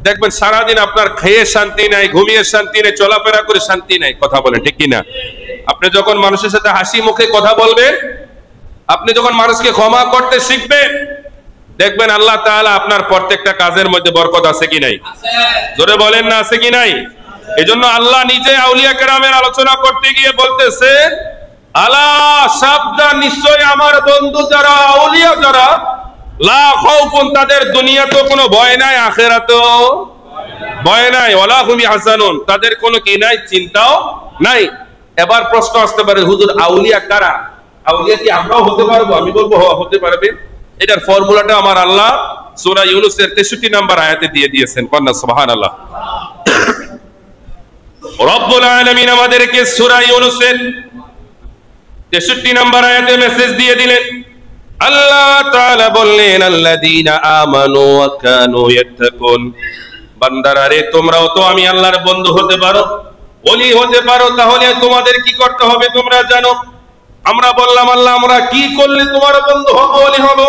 দেখবেন সারাদিন আপনার খেয়ে শান্তি নাই, ঘুমিয়ে শান্তি নাই, চলাফেরা করে শান্তি নাই। কথা বলেন ঠিক কিনা? আপনি যখন মানুষের সাথে হাসি মুখে কথা বলবেন, আপনি যখন মানুষকে ক্ষমা করতে শিখবেন, দেখবেন আল্লাহ তাআলা আপনার প্রত্যেকটা কাজের মধ্যে বরকত আছে কি নাই? জোরে বলেন না, আছে কি নাই? এজন্য আল্লাহ নিজে আউলিয়া কেরামের আলোচনা করতে গিয়ে বলতেছে, আলা সাবধান, নিশ্চয় আমার বন্ধু যারা, আউলিয়া যারা, লা খাউফুন, তাদের দুনিয়াতেও কোনো ভয় নাই, আখিরাতেও ভয় নাই, ওয়ালা হুম ইয়াহজানুন, তাদের কোনো কি নাই, চিন্তাও নাই। এবার প্রশ্ন আসতে পারে, হুজুর আউলিয়া কারা? আউলিয়া কি আমরাও হতে পারবো? আমি বলবো হতে পারবে। এটার ফর্মুলাটা আমার আল্লাহ সূরা ইউনূসের 63 নম্বর আয়াতে দিয়ে দিয়েছেন। কন্যা সুবহানাল্লাহ। রব্বুল আলামিন আমাদেরকে সূরা ইউনূসের 63 নম্বর আয়াতে মেসেজ দিয়ে দিলেন। আল্লাহ তাআলা বললেন, আল্লাযীনা আমানু ওয়া কানু ইয়াত্তাকুন, বান্দারা রে, তোমরাও তো আমি আল্লাহর বন্ধু হতে পারো, ওলি হতে পারো। তাহলে তোমাদের কি করতে হবে তোমরা জানো। আমরা বললাম, আল্লাহ আমরা কি করলে তোমার বন্ধু হব, ওলি হব?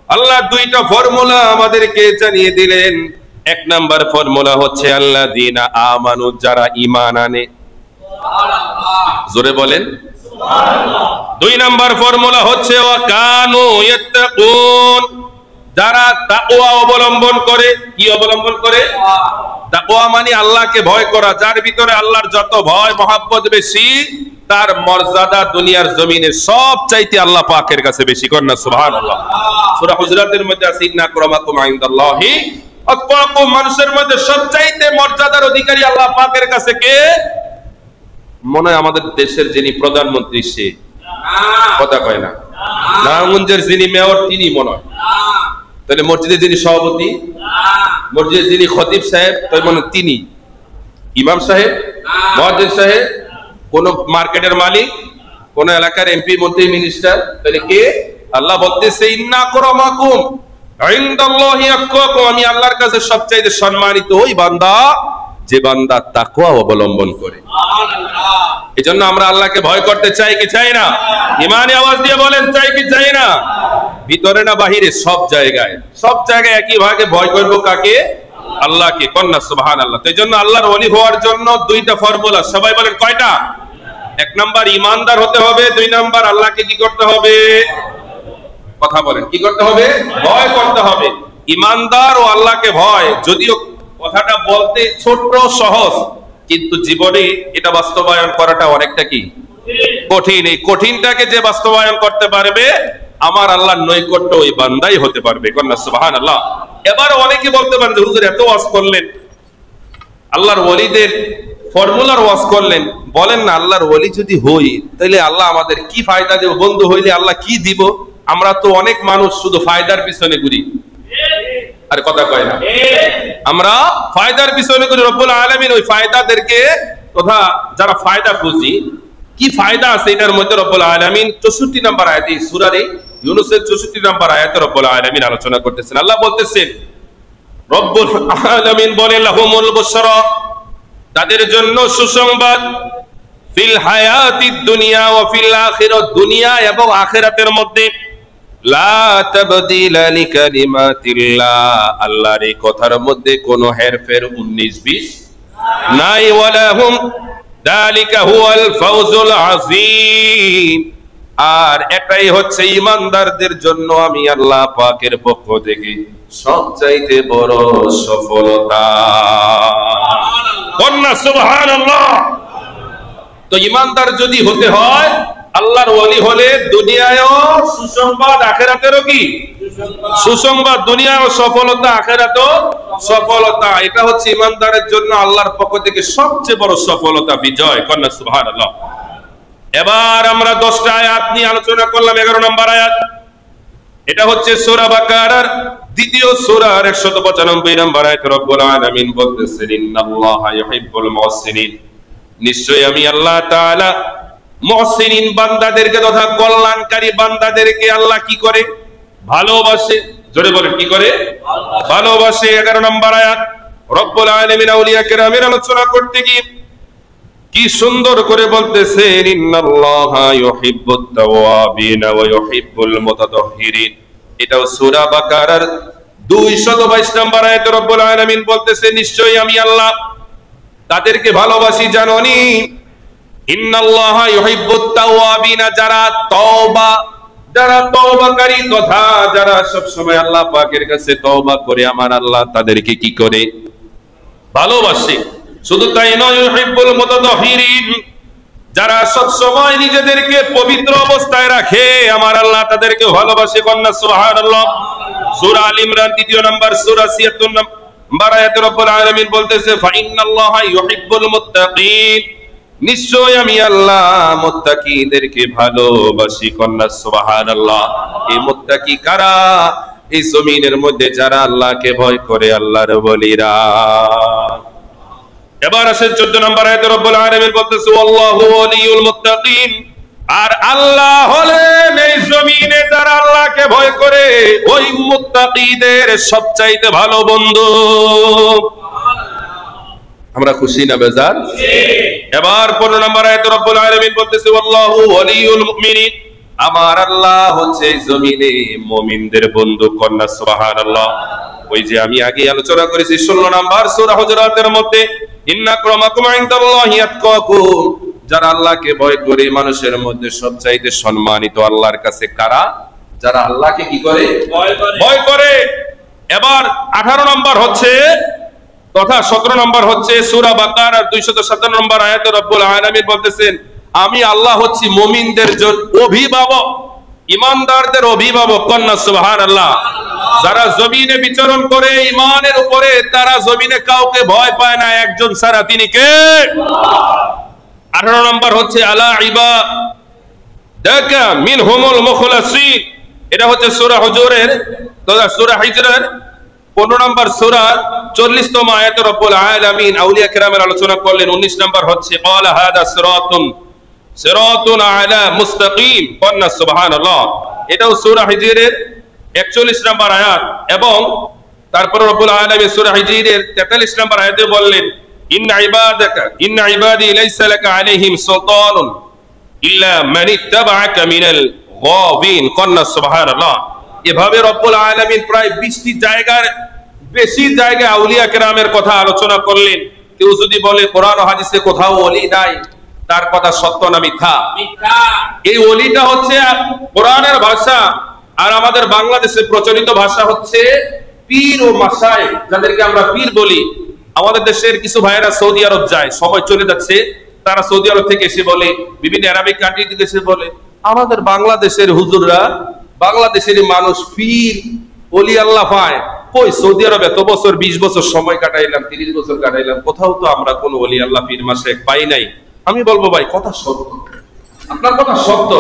আল্লাহ দুইটা ফর্মুলা আমাদেরকে জানিয়ে দিলেন। এক নাম্বার ফর্মুলা হচ্ছে আল্লাযীনা আমানু, যারা ঈমান আনে, জোরে বলেন সুবহানাল্লাহ। দুই নাম্বার ফর্মুলা হচ্ছে ওয়া কানু ইয়াত্তাকুন, যারা তাকওয়া অবলম্বন করে। কি অবলম্বন করে? তাকওয়া মানে আল্লাহকে ভয় করা। যার ভিতরে আল্লাহর যত ভয় মহব্বত বেশি, তার মর্যাদা দুনিয়ার জমিনে সব চাইতে আল্লাহ পাকের কাছে বেশি। কন্যা সুবহানাল্লাহ। সূরা হুজুরাতের মধ্যে আছে, ইন্না আকরামাকুম ইনদাল্লাহি আতকাকুম, মানুষের মধ্যে সবচাইতে মর্যাদার অধিকারী আল্লাহ পাকের কাছে কে? মনে হয় আমাদের দেশের যিনি প্রধানমন্ত্রী, সে কথা কয় না। নারায়ণগঞ্জের যিনি মেয়র, তিনি মনে হয়। তাহলে মসজিদের যিনি সভাপতি, মসজিদের যিনি খতিব সাহেব, তাই মনে তিনি। ইমাম সাহেব, মুয়াজ্জিন সাহেব, কোন মার্কেটের মালিক, কোন এলাকার এমপি, মন্ত্রী, মিনিস্টার, তাহলে কে? আল্লাহ বলতেছে, ইন্না আকরামাকুম ইনদাল্লাহি আতকাকুম, আমি আল্লাহর কাছে সবচাইতে সম্মানিত ওই বান্দা যে বান্দা তাকওয়া অবলম্বন করে। সুবহানাল্লাহ। এজন্য আমরা আল্লাহকে ভয় করতে চাই কি চাই না? ঈমানে আওয়াজ দিয়ে বলেন, চাই কি চাই না? ভিতরে না বাহিরে, সব জায়গায় একই ভাগে ভয় করব কাকে? আল্লাহকে। কন্যা সুবহানাল্লাহ। তো এজন্য আল্লাহর ওলি হওয়ার জন্য দুইটা ফর্মুলা, সবাই বলেন কয়টা? এক নাম্বার ইমানদার হতে হবে, দুই নাম্বার আল্লাহকে কি করতে হবে? কথা বলেন, কি করতে হবে? ভয় করতে হবে। ইমানদার ও আল্লাহকে ভয়, যদিও কথাটা বলতে ছোট্ট সহজ, কিন্তু জীবনে এটা বাস্তবায়ন করাটা অনেকটা কি কঠিন। এই কঠিনটাকে যে বাস্তবায়ন করতে পারবে, আমার আল্লাহর নৈকট্য ওই বান্দাই হতে পারবে। কন্যা সুবহানাল্লাহ। এবার অনেকে বলতে পারেন যে হুজুর এত ওয়াজ করলেন, আল্লাহর ওলিদের ফর্মুলার ওয়াজ করলেন, বলেন না আল্লাহর ওলি যদি হই তাহলে আল্লাহ আমাদের কি ফায়দা দেব? বন্ধু হইলে আল্লাহ কি দিব? আমরা তো অনেক মানুষ শুধু ফায়দার পিছনে ঘুরি। আর কথা কয় না, আমরা ফায়দার পিছনে ঘুরি। রব্বুল আলামিন ওই ফায়দাদেরকে তথা যারা ফায়দা খুঁজি, কি ফায়দা আছে এটার মধ্যে রব্বুল আলামিন 64 নম্বর আয়াতে, সূরা ইউনূসের 64 নম্বর আয়াতে রব্বুল আলামিন আলোচনা করতেছেন। আল্লাহ বলতেছেন, রব্বুল আলামিন বলেন লাহুমুল বুশরা, তাদের জন্য সুসংবাদ, ফিল হায়াতিদ দুনিয়া ওয়া ফিল আখিরাত, দুনিয়া এবং আখিরাতের মধ্যে, লা তাবদীলা লিকালিমাতিল্লাহ, আল্লাহর এই কথার মধ্যে কোনো হেরফের 19-20 নাই, ওয়ালাহুম যালিকা হুয়াল ফাওজুল আযীম, আর এটাই হচ্ছে ঈমানদারদের জন্য আমি আল্লাহ পাকের পক্ষ থেকে সবচাইতে বড় সফলতা। কন্যা সুবহানাল্লাহ। তো ঈমানদার যদি হতে হয়, আল্লাহর ওলি হলে দুনিয়ায়ও সুসংবাদ, আখিরাতেরও কি সুসংবাদ, দুনিয়ায়ও সফলতা, আখিরাতেও সফলতা। এটা হচ্ছে ঈমানদারের জন্য আল্লাহর পক্ষ থেকে সবচেয়ে বড় সফলতা, বিজয়। কন্যা সুবহানাল্লাহ। এবার আমরা 10টা আয়াত নিয়ে আলোচনা করলাম। 11 নম্বর আয়াত, এটা হচ্ছে সূরা বাকারার দ্বিতীয় সূরার 195 নম্বর আয়াত। রব্বুল আলামিন বলতেছেন, ইন্নাল্লাহা ইউহিব্বুল মুহসিনিন, নিশ্চয়ই আমি আল্লাহ তাআলা মুহসিনিন বান্দাদেরকে তথা কল্যাণকারী বান্দাদেরকে আল্লাহ কি করে? ভালোবাসে। জোরে বলেন, কি করে? ভালোবাসে। 11 নম্বর আয়াত, রব্বুল আলামিন আউলিয়া কেরামের আলোচনা করতে গিয়ে কি সুন্দর করে বলতেছেন, ইন্নাল্লাহা ইউহিব্বুত তাওয়াবিন ওয়া ইউহিব্বুল মুতাতাহহিরিন। এটাও সূরা বাকারার 222 নম্বর আয়াতে রব্বুল আলামিন বলতেছেন, নিশ্চয়ই আমি আল্লাহ তাদেরকে ভালোবাসি, জানোনি? ইন্নাল্লাহা ইউহিব্বুত তাওয়াবিন, যারা তওবাকারী তথা যারা সব সময় আল্লাহ পাকের কাছে তওবা করে, আমার আল্লাহ তাদেরকে কি করে? ভালোবাসে। শুধু তাই নয়, ইউহিব্বুল মুতাতাহহিরিন, যারা সব সময় নিজেদেরকে পবিত্র অবস্থায় রাখে, আমার আল্লাহ তাদেরকে ভালোবাসে। কন্যা সুবহানাল্লাহ। সূরা আল ইমরান 2 নম্বর সূরা 76 নম্বর আয়াতে রব্বুল আলামিন বলতেছে, ফাইন্নাল্লাহা ইউহিব্বুল মুত্তাকিন, নিশ্চয় আমি আল্লাহ মুত্তাকিদেরকে ভালোবাসি। কন্যা সুবহানাল্লাহ। এই মুত্তাকি কারা? এই জমিনের মধ্যে যারা আল্লাহকে ভয় করে, আল্লাহর ওলিরা। এবার আসেন 14 নম্বর আয়াতে রব্বুল আলামিন বলতেছে, আল্লাহু ওয়ালিউল মুত্তাকিন, আর আল্লাহ হলেন এই জমিনে যারা আল্লাহকে ভয় করে, ওই মুত্তাকিদের সবচাইতে ভালো বন্ধু। আমরা খুশি না বেজার? এবার 15 নম্বর আয়াতে রব্বুল আলামিন বলতেছে, আল্লাহু ওয়ালিউল মুমিনিন, আমার আল্লাহ হচ্ছে এই জমিনে মুমিনদের বন্ধু। কন্যা সুবহানাল্লাহ। ওই যে আমি আগে আলোচনা করেছি 16 নম্বর সূরা হুজুরাতের মধ্যে, ইন্না আক্রামাকুম ইনদাল্লাহি আতকাকুম, যারা আল্লাহকে ভয় করে মানুষের মধ্যে সবচাইতে সম্মানিত আল্লাহর কাছে কারা? যারা আল্লাহকে কি করে? ভয় করে। এবার 18 নম্বর হচ্ছে তথা 17 নম্বর হচ্ছে সূরা বাকারার 257 নম্বর আয়াতে রব্বুল আলামিন বলতেছেন, আমি আল্লাহ হচ্ছি মুমিনদের জন্য অভিভাবক, ঈমানদারদের অভিভাবক। কন্যা সুবহানাল্লাহ। যারা জমিনে বিচরণ করে ঈমানের উপরে, তারা জমিনে কাউকে ভয় পায় না, একজন ছাড়া, তিনি কে? 18 নম্বর হচ্ছে আলা ইবাদাকা মিনহুমুল মুখলাসিন, এটা হচ্ছে সূরা হুজুরের তথা সূরা হিজরের 15 নম্বর সূরা 40তম আয়াতে রব্বুল আলামিন আউলিয়া কেরামের আলোচনা করলেন। 19 নম্বর হচ্ছে ক্বালা হাদা সিরাতুন আলা মুস্তাকিম। কন্যা সুবহানাল্লাহ। এটাও সূরা হিজরের 41 নম্বর আয়াত, এবং তারপর রব্বুল আলামিন সূরা হিজরের 43 নম্বর আয়াতে বললেন, ইন্না ইবাদি লাইসা লাকা আলাইহিম সুলতানুন ইল্লা মান ইত্তাবাআকা মিনাল গাবিন। কন্না সুবহানাল্লাহ। এভাবে রব্বুল আলামিন প্রায় 20টি জায়গার বেশি জায়গায় আউলিয়া কেরামের কথা আলোচনা করলেন। কেউ যদি বলে কোরআন ও হাদিসে কোথাও ওলি নাই, তার কথা সত্য না মিথ্যা? এই ওলিটা হচ্ছে কোরআনের ভাষা, আর আমাদের বাংলাদেশে প্রচলিত ভাষা হচ্ছে পীর ও মাশায়েখ, যাদেরকে আমরা পীর বলি। আমাদের দেশের কিছু ভাইয়েরা সৌদি আরব যায়, সময় চলে যাচ্ছে, তারা সৌদি আরব থেকে এসে বলে, বিভিন্ন আরবিক কান্ট্রি থেকে এসে বলে, আমাদের বাংলাদেশের হুজুররা, বাংলাদেশের মানুষ পীর ওলি আল্লাহ পায় কই? সৌদি আরবে এত বছর, 20 বছর সময় কাটাইলাম, 30 বছর কাটাইলাম, কোথাও তো আমরা কোন ওলি আল্লাহ পীর মাশায়েখ পাই নাই। আমি বলবো ভাই কথা সত্য, আপনার কথা সত্য।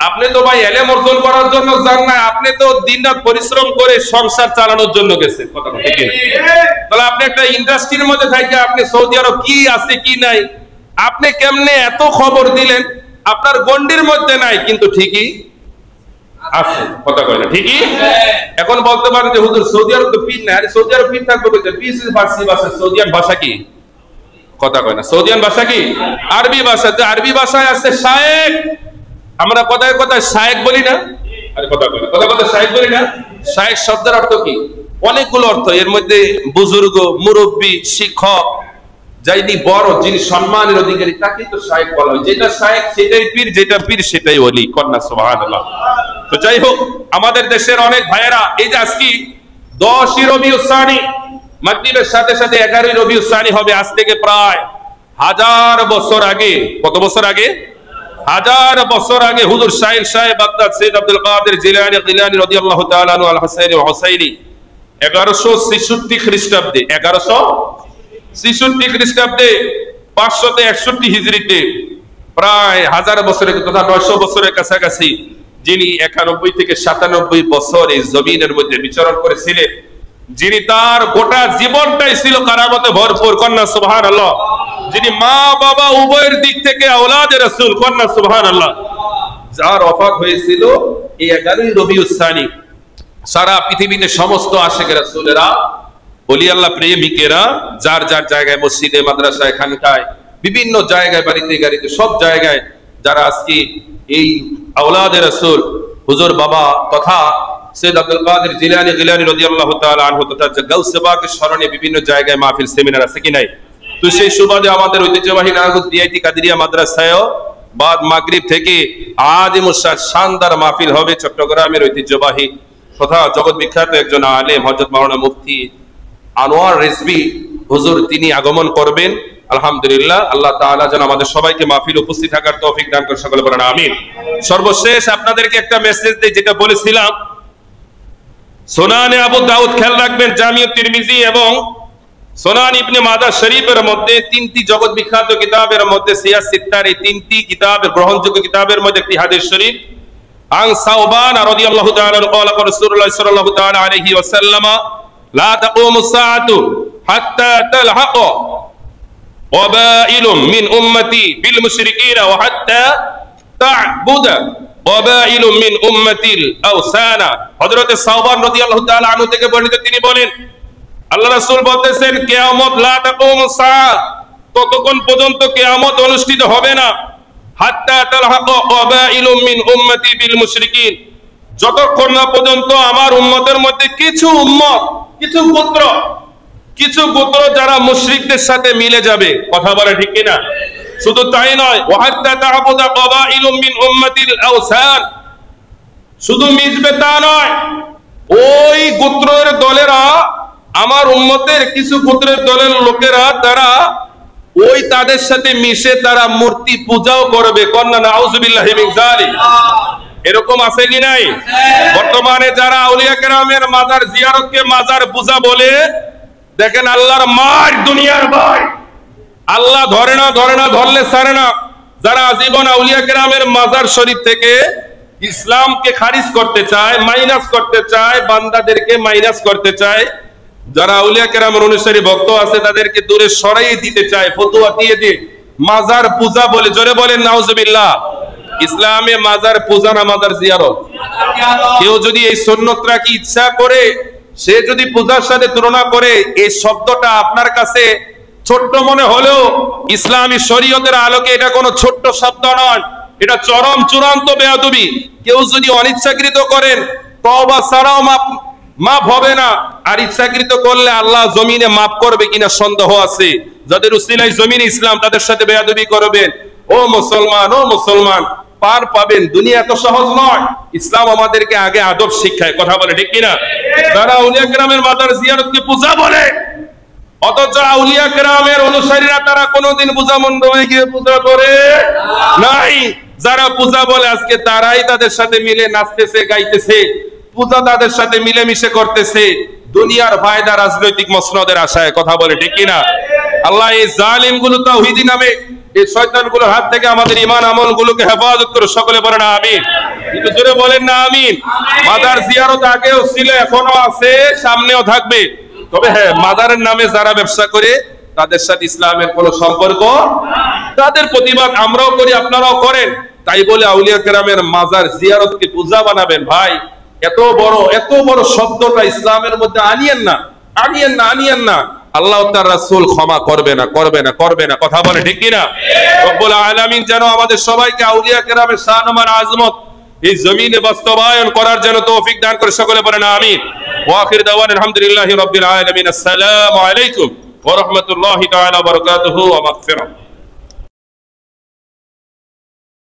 আপনি তো ভাই ইলম অর্জন করার জন্য যান না, আপনি তো দিনরাত পরিশ্রম করে সংসার চালানোর জন্য গেছেন। কথা ঠিক না? তাহলে আপনি একটা ইন্ডাস্ট্রির মধ্যে থেকে আপনি সৌদি আরব কি আছে কি নাই, আপনি কেমনে এত খবর দিলেন? আপনার গন্ডির মধ্যে নাই, কিন্তু ঠিকই আছে। কথা কয় না? ঠিকই। এখন বলতে পারেন যে হুজুর সৌদি আরব তো পীর না। আরে সৌদি আরব পীর থাকবে বলতে, পীর ফার্সি ভাষা, সৌদিয়ান ভাষা কি? কথা কয় না। সৌদিয়ান ভাষা কি? আরবি ভাষা। তো আরবি ভাষায় আছে শায়েখ। আমরা কথায় কথায় শায়েখ বলি না? আরে কথা কয় না। কথা কথা শায়েখ বলি না? শায়েখ শব্দের অর্থ কি? অনেকগুলো অর্থ। এর মধ্যে বুজুর্গ, মুরব্বী, শিক্ষক, যিনি বড়, যিনি সম্মানের অধিকারী, তাকেই তো শায়েখ বলা হয়। যেটা শায়েখ সেটাই পীর, যেটা পীর সেটাই ওলি। কন্যা সুবহানাল্লাহ। তো যাই হোক, আমাদের দেশের অনেক ভাইয়েরা এই যে আজকে 10ই রবিউল সানি, মাগরিবের সাথে সাথে 11ই রবিউল সানি হবে, আজ থেকে প্রায় 1000 বছর আগে। কত বছর আগে? 1000 বছর আগে হুজুর শাহিন সাহেব বাগদাদ সৈয়দ আব্দুল কাদের জিলানী রাদিয়াল্লাহু তাআলা আনহু আল হুসাইনি ওয়া হুসাইনি 1166 খ্রিস্টাব্দে, 1166 খ্রিস্টাব্দে, 561 হিজরিতে, প্রায় 1000 বছরের তথা 900 বছরের কাছাকাছি, যিনি 91 থেকে 97 বছর এই জমিনের মধ্যে বিচরণ করেছিলেন, যিনি তার গোটা জীবনটাই ছিল কারামতে ভরপুর। কন্যা সুবহানাল্লাহ। যিনি মা বাবা উভয়ের দিক থেকে আওলাদে রাসূল। কন্যা সুবহানাল্লাহ। যার ওফাত হয়েছিল এই 11ই রবিউল সানি। সারা পৃথিবীতে সমস্ত আশিকে রাসূলেরা, ওলি আল্লাহ প্রেমিকেরা যার যার জায়গায়, মসজিদে, মাদ্রাসায়, খানকায়, বিভিন্ন জায়গায়, বাড়িতে গাড়িতে, সব জায়গায় যারা আজকে এই আওলাদে রাসূল হুজুর বাবা তথা সৈয়দ আব্দুল কাদের জিলানী রাদিয়াল্লাহু তাআলা আনহু তথা গাউসে পাকের স্মরণে বিভিন্ন জায়গায় মাহফিল, সেমিনার আছে কি নাই? তো সেই সুবাদে আমাদের ঐতিহ্যবাহী নারায়ণগঞ্জ ডিআইটি কাদেরিয়া মাদ্রাসায়ও বাদ মাগরিব থেকে আজিমুসাদ শানদার মাহফিল হবে। চট্টগ্রামের ঐতিহ্যবাহী তথা জগৎ বিখ্যাত একজন আলেম হযরত মাওলানা মুফতি আনোয়ার রিজভী হুজুর, তিনি আগমন করবেন। আলহামদুলিল্লাহ, আল্লাহ তাআলা যেন আমাদের সবাইকে মাহফিল উপস্থিত থাকার তৌফিক দান করেন। সকলে বলেন আমিন। সর্বশেষ আপনাদেরকে একটা মেসেজ দেই, যেটা বলেছিলাম, সুনানে আবু দাউদ খেয়াল রাখবেন, জামিউত তিরমিজি এবং সুনান ইবনে মাদা শরীফের মধ্যে 3টি জগৎ বিখ্যাত কিতাবের মধ্যে সিয়াস সিত্তার, এই 3টি কিতাবের গ্রহণযোগ্য কিতাবের মধ্যে একটি হাদিস শরীফ। আন সাওবান রাদিয়াল্লাহু তাআলা ক্বালা রাসূলুল্লাহ সাল্লাল্লাহু তাআলা আলাইহি ওয়াসাল্লাম লা তাকুমুস সাআতু হাত্তা তালহাক ওয়াবাইলুম মিন উম্মতি বিল মুশরিকিনা ওয়া হাত্তা তা'বুদ ওয়াবাইলুম মিন উম্মাতিল আওসানা। হযরত সাওবান রাদিয়াল্লাহু তাআলা আনহু থেকে বর্ণিত, তিনি বলেন আল্লাহ রাসূল বলতেছেন, কিয়ামত লা তাকুমুস সাআত, ততক্ষণ পর্যন্ত কিয়ামত অনুষ্ঠিত হবে না, হাত্তা তালহাক ওয়াবাইলুম মিন উম্মতি বিল মুশরিকিন, যতক্ষণ না পর্যন্ত আমার উম্মতের মধ্যে কিছু উম্মত, কিছু গোত্র যারা মুশরিকদের সাথে মিলে যাবে। কথা বলে ঠিক কিনা? শুধু তাই নয়, ওয়া হাত্তা তা'বুদা ওয়াবাইলুম মিন উম্মাতিল আওসান, শুধু মিশবে তা নয়, ওই গোত্রের দলেরা, আমার উম্মতের কিছু গোত্রের দলের লোকেরা, তারা ওই তাদের সাথে মিশে তারা মূর্তি পূজাও করবে। কন্যা নাউযুবিল্লাহি মিন যালিক। এরকম আছে কি নাই? বর্তমানে যারা আউলিয়া কেরামের মাজার জিয়ারতকে মাজার পূজা বলে, দেখেন আল্লাহর মার দুনিয়ার ভাই, আল্লাহ ধরে না ধরলে ছাড়ে না। যারা আজীবন আউলিয়া কেরামের মাজার শরীফ থেকে ইসলামকে খারিজ করতে চায়, মাইনাস করতে চায়, বান্দাদেরকে মাইনাস করতে চায়, যারা আউলিয়া কেরামের অনুসারী ভক্ত আছে তাদেরকে দূরে সরাইয়ে দিতে চায়, ফতোয়া দিয়ে দিয়ে মাজার পূজা বলে, জোরে বলেন নাউজুবিল্লাহ। ইসলামে মাজার পূজা না মাজার জিয়ারত? কেউ যদি এই সুন্নতটা কি ইচ্ছা করে, সে যদি পূজার সাথে তুলনা করে, এই শব্দটা আপনার কাছে ছোট্ট মনে হলেও ইসলামী শরীয়তের আলোকে এটা কোনো ছোট্ট শব্দ নয়, এটা চরম চূড়ান্ত বেয়াদবি। কেউ যদি অনিচ্ছাকৃত করেন, তওবা ছাড়াও মাফ হবে না, আর ইচ্ছাকৃত করলে আল্লাহ জমিনে মাফ করবে কিনা সন্দেহ আছে। যাদের উসিলায় জমিনে ইসলাম, তাদের সাথে বেয়াদবি করবেন। ও মুসলমান, পার পাবেন। দুনিয়া এত সহজ নয়। ইসলাম আমাদেরকে আগে আদব শিক্ষায়, কথা বলে ঠিক কিনা? যারা আউলিয়া কেরামের মাজার জিয়ারতকে পূজা বলে, অথচ আউলিয়া কেরামের অনুসারীরা তারা কোনোদিন পূজা মণ্ডপে গিয়ে পূজা করে নাই। যারা পূজা বলে আজকে তারাই তাদের সাথে মিলে নাচতেছে, গাইতেছে, পূজা তাদের সাথে মিলেমিশে করতেছে, দুনিয়ার ফায়দা, রাজনৈতিক মসনদের আশায়, কথা বলে ঠিক কিনা? আল্লাহ এই জালিম গুলো, তাওহীদি নামে এই শয়তানগুলোর হাত থেকে আমাদের ঈমান আমল গুলোকে হেফাজত করে। সকলে বলেন আমিন। একটু জোরে বলেন না আমিন। মাজার জিয়ারত আগেও ছিল, এখনো আছে, সামনেও থাকবে। তবে হ্যাঁ, মাজারের নামে যারা ব্যবসা করে তাদের সাথে ইসলামের কোনো সম্পর্ক, তাদের প্রতিবাদ আমরাও করি, আপনারাও করেন। তাই বলে আউলিয়া কেরামের মাজার জিয়ারতকে পূজা বানাবেন? ভাই, এত বড় শব্দটা ইসলামের মধ্যে আনিয়েন না। আল্লাহ তার রাসূল ক্ষমা করবে না। কথা বলে ঠিক কিনা? রব্বুল আলামিন যেন আমাদের সবাইকে আউলিয়া কেরামের শান-ও-মান, আজমত এই জমিনে বাস্তবায়ন করার জন্য তৌফিক দান করে। সকলে বলেন আমিন। ওয়া আখির দাওয়ানা আলহামদুলিল্লাহি রাব্বিল আলামিন। আসসালামু আলাইকুম ওয়া রাহমাতুল্লাহি তাআলা ওয়া বারাকাতুহু ওয়া মাগফিরাহ।